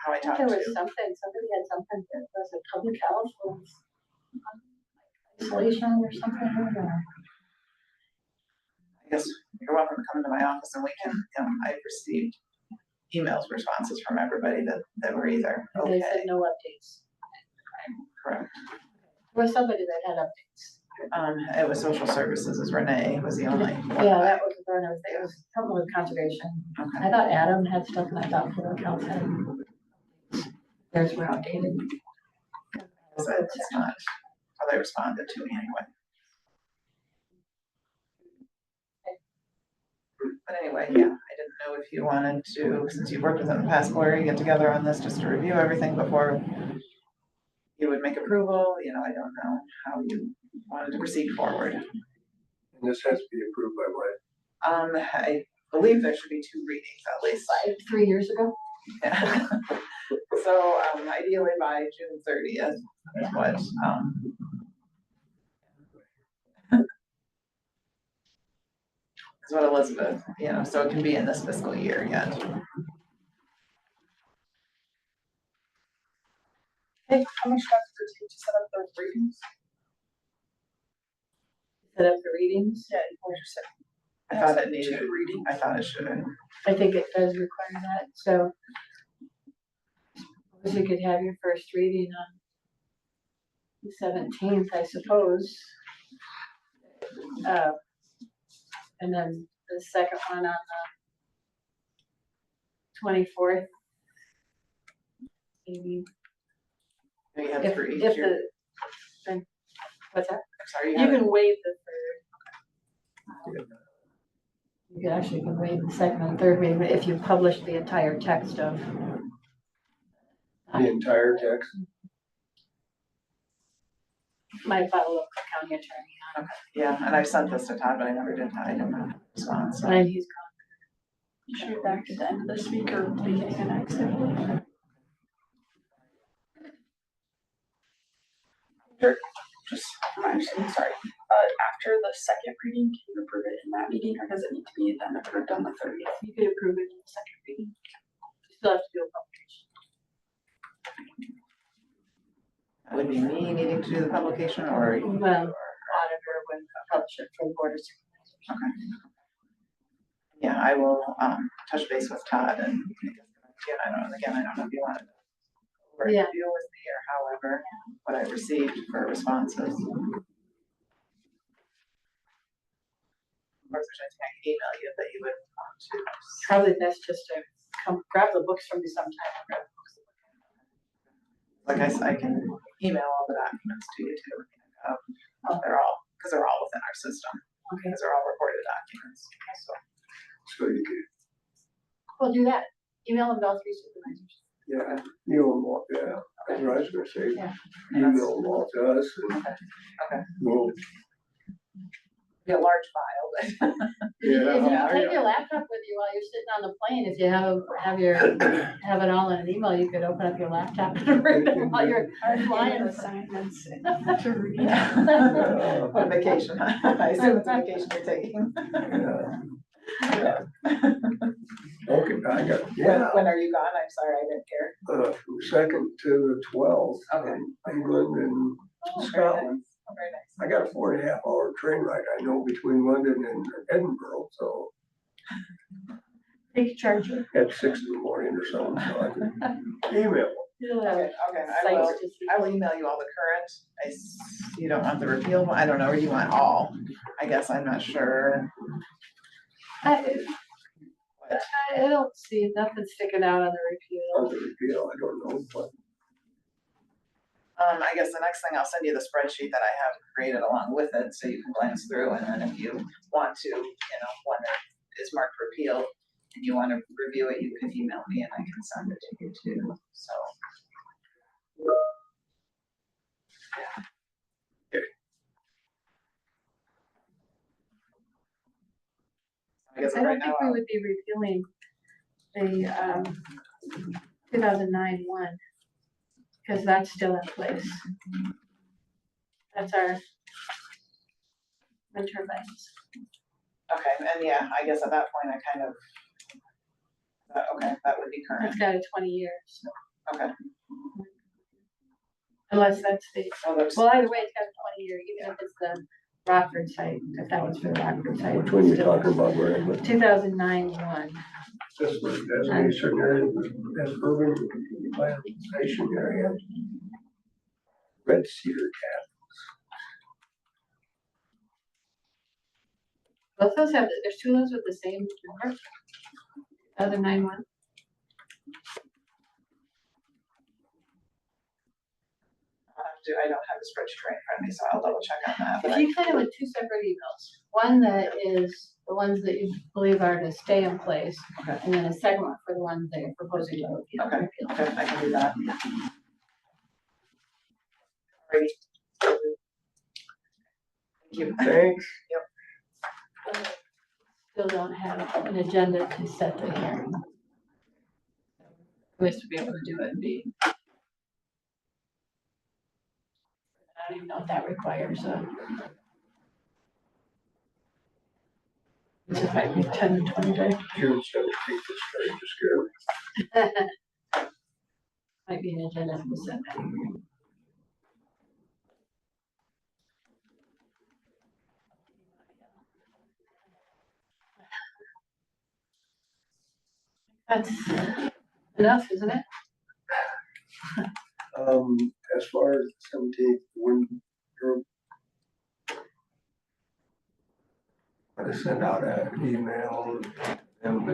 how I talked
There
to.
was something, somebody had something that was a public health or isolation or something. I don't know.
I guess you're welcome to come into my office and we can, I've received emails, responses from everybody that were either
They said
okay,
no updates.
correct.
There was somebody that had updates.
It was social services, as Renee was the only.
Yeah, that was the one I was thinking. It was something with conservation.
Okay.
I thought Adam had stuff and I thought public health had. Theirs were outdated.
So it's not how they responded to me anyway. But anyway, yeah, I didn't know if you wanted to, since you've worked with them in the past quarter, get together on this just to review everything before you would make approval. I don't know how you wanted to proceed forward.
And this has to be approved by what?
I believe there should be 2 readings at least.
3 years ago.
Yeah. So, ideally by June 30th is what, is what Elizabeth, so it can be in this fiscal year yet.
Hey, how much time does it take to set up those readings?
Set up the readings.
Yeah, what you said.
I thought it needed,
2 readings.
I thought it should.
I think it does require that, so. suppose you could have your first reading on the 17th, I suppose. And then the second one on the 24th. Maybe.
We have
If,
for each
if
year.
then, what's that?
Sorry,
You
have it.
can waive the third. You can actually can waive the second and third reading if you publish the entire text of.
The entire text.
My follow up county attorney on
Yeah, and I sent this to Todd, but I never did, I didn't have a response.
it. And he's
Should be back at the end of this week or beginning of next, I believe. Just, I'm sorry, after the second reading, can you approve it in that meeting, or does it need to be then approved on the 30th?
You could approve it in the second reading. You still have to do a publication.
Would be me needing to do the publication or?
Well, auditor would publish it for the board of supervisors.
Okay. Yeah, I will, touch base with Todd and, I don't know if you wanted to
Yeah.
deal with me or however, what I received for responses. Of course, there's anything I can email you that you would want to.
Probably best just to come grab the books from me sometime. I'll grab the books.
Like I can email all the documents to you too. They're all within our system,
Okay,
because they're all recorded documents, so.
So you can,
we'll do that. Email them to all three supervisors.
yeah, email them all, yeah, that's what I was gonna say.
Yeah.
Email them all to us and
Okay.
we'll,
Be a large file, but.
If you
yeah.
take your laptop with you while you're sitting on the plane, if you have it all in an email, you could open up your laptop and read them while you're flying.
Assignments to read.
On vacation, huh? I assume it's a vacation you're taking.
Yeah. Okay, I got, yeah,
When are you gone? I'm sorry, I didn't hear.
from the 2nd to the 12th
Okay.
in England and
Oh, very
Scotland.
nice. Oh, very nice.
I got a 4.5 hour train ride, I know, between London and Edinburgh, so
Take a charger.
at 6 in the morning or something, so I can email.
Okay, I will email you all the current, you don't want the repeal one, I don't know, or you want all, I guess, I'm not sure.
I don't see nothing sticking out on the
On
repeal.
the repeal, I don't know, but
I guess the next thing, I'll send you the spreadsheet that I have created along with it, so you can glance through, and then if you want to, one that is marked repealed, and you want to review it, you can email me and I can send it to you too, so. I guess
I don't
right
think
now,
we would be repealing the 2009 one, because that's still in place. That's our wind turbines.
okay, and yeah, I guess at that point, I kind of, okay, that would be current,
It's got a 20 years,
okay.
unless that's the,
So there's,
well, either way, it's got a 20 year, even if it's the Rockford site, if that was for the Rockford site.
which one you talking about, where, but
2009 one.
this was designation area, as urban revitalization area. Red Cedar Cat.
Both those have, there's two of those with the same number. 2009 one.
I don't have the spreadsheet right in front of me, so I'll double check on that. But
If you send it with two separate emails, one that is the ones that you believe are to stay in place,
Okay.
and then a second one for the ones that you're proposing to repeal.
Okay. Okay, I can do that. Alrighty. Thank you.
Thanks.
Still don't have an agenda to set the hearing. Wish to be able to do it and be. I don't even know if that requires a. It might be 10 to 20 days.
June 17th is starting to scare me.
Might be an agenda to set that hearing. That's enough, isn't it?
As far as 17th, when you're gonna send out an email, and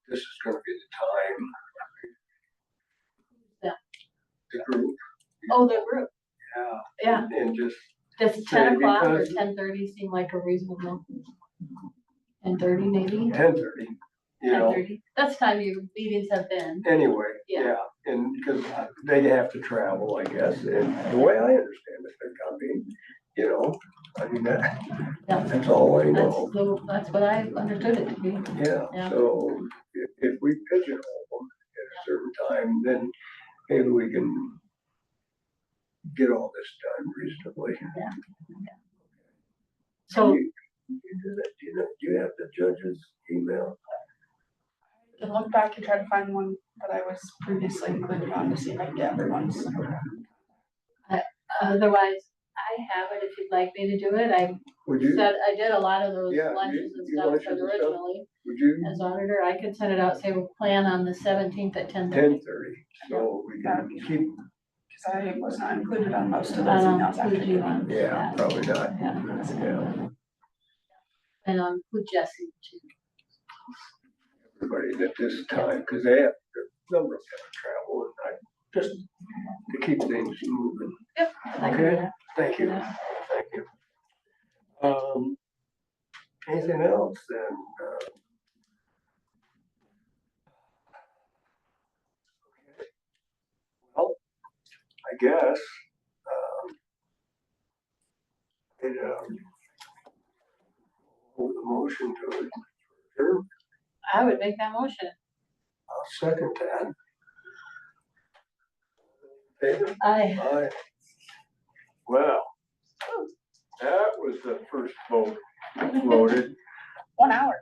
this is gonna be the time.
Yeah.
the group.
Oh, the group,
Yeah,
yeah.
and just,
Does 10 o'clock or
because-
10:30 seem like a reasonable? 10:30 maybe?
10:30, you know,
10:30? That's time your meetings have been.
anyway,
Yeah.
yeah, and because they have to travel, I guess, and the way I understand it, they're coming, you know, I mean,
Yeah.
that's all I know.
That's what I understood it to be.
Yeah,
Yeah.
so if we pigeonhole them at a certain time, then maybe we can get all this done reasonably.
So
Do you have the judge's email?
I can look back and try to find one that I was previously included on to see if I can get everyone's.
otherwise, I have it if you'd like me to do it. I
Would you,
I did a lot of those
Yeah,
lunches and
you
stuff
lunches
but
and stuff?
originally
would you?
as auditor. I could send it out, say we'll plan on the 17th at 10:30.
10:30, so we can keep,
Cause I was not included on most of those
I don't
emails after
include you
giving.
on
yeah,
that.
probably not,
Yeah,
yeah.
and with Jesse too.
Everybody at this time, because they have, a number of them travel, and I, just to keep things moving.
Yep. I can do
Okay.
that.
Thank you,
Yeah.
thank you. Anything else then? Okay. Well, I guess, hold the motion to adjourn.
I would make that motion.
I'll second that. Favor?
Aye.
Aye. Well, that was the first vote voted.
1 hour.